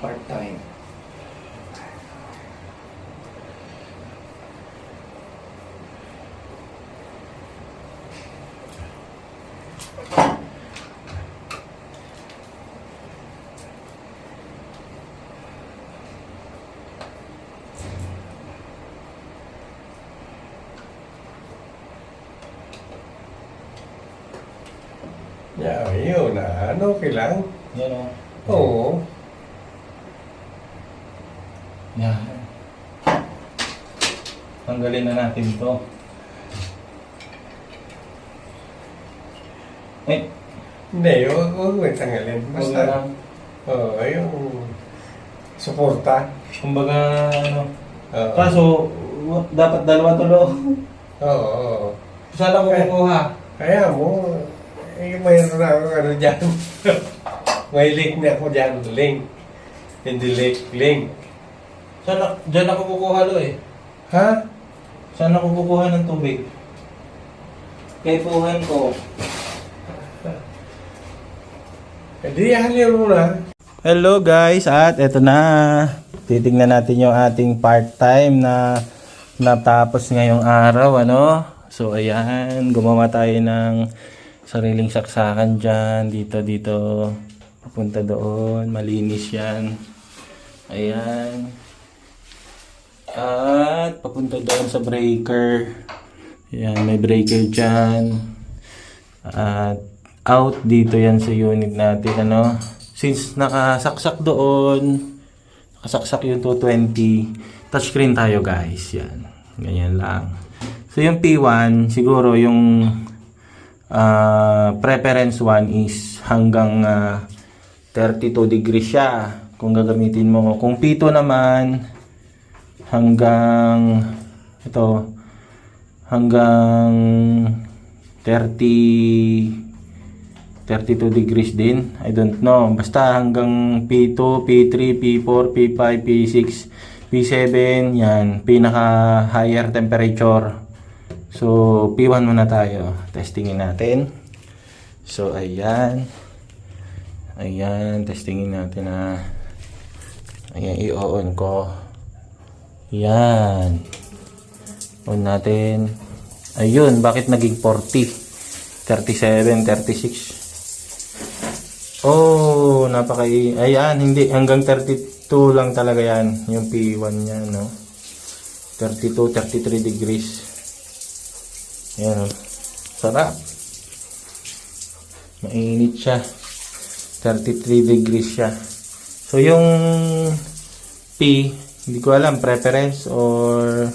part-time. Yeah, yun na. Ano, okay lang? Yan o. Oo. Yan. Tanggalin na natin to. Eh, Hindi, huwag mo tanggalin. wag Basta, na lang. oo, yung suporta. Kumbaga, ano. Oo. Kaso, dapat dalawa tulo. Oo, oo. Saan ako kukuha? Kaya mo, mayroon na ako ano dyan. May link na ako dyan. Link. Hindi link. Diyan ako kukuha lo eh. Ha? Saan ako kukuha ng tubig? Kaipuhan ko. Hindi, halin mo na. Hello guys, at eto na. Titingnan natin yung ating part-time na natapos ngayong araw, ano? So ayan, gumawa tayo ng sariling saksakan dyan, dito, papunta doon, malinis yan. Ayan. At papunta doon sa breaker. Ayan, may breaker dyan. At out dito yan sa unit natin, ano? Since nakasaksak doon, nakasaksak yung 220, touchscreen tayo guys, yan. Ganyan lang. So yung P1, siguro yung preference 1 is hanggang 32 degrees siya kung gagamitin mo. Kung P2 naman hanggang ito hanggang 32 degrees din. I don't know. Basta hanggang P2, P3, P4, P5, P6, P7, yan. Pinaka higher temperature. So, P1 muna tayo. Testingin natin. So, ayan. Ayan, testingin natin na. Ayan, i-on ko. Ayan. On natin. Ayun, bakit naging 40? 37, 36. Oh, ayan, hindi. Hanggang 32 lang talaga yan. Yung P1 niya, no? 32, 33 degrees. Ayan, oh. Sarap. Mainit siya. 33 degrees siya. So, yung P, hindi ko alam, preference or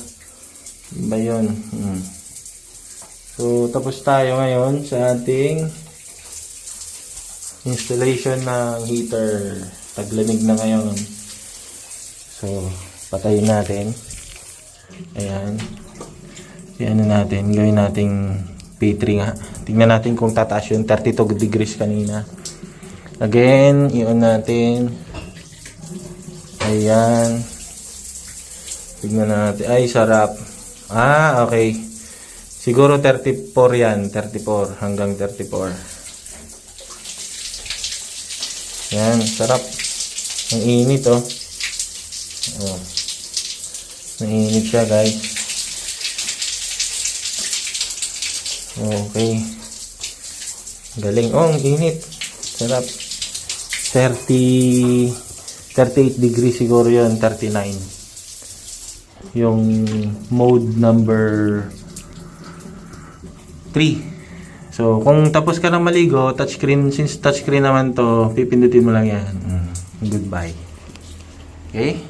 iba yun. So, tapos tayo ngayon sa ating installation ng heater. Taglamig na ngayon. So, patayin natin. Ayan. Ano natin, gawin nating P3 nga. Tingnan natin kung tataas yung 32 degrees kanina. Again, i-on natin. Ayan. Tingnan natin. Ay, sarap. Ah, okay. Siguro 34 yan. 34 hanggang 34. Yan, sarap. Ang init, oh. Oh. Ang init siya, guys. Okay. Galing. Oh, ang init. Sarap. 38 degrees siguro yun. 39. Yung mode number 3. So, kung tapos ka na maligo, touchscreen, since touchscreen naman to, pipindutin mo lang yan. Goodbye. Okay?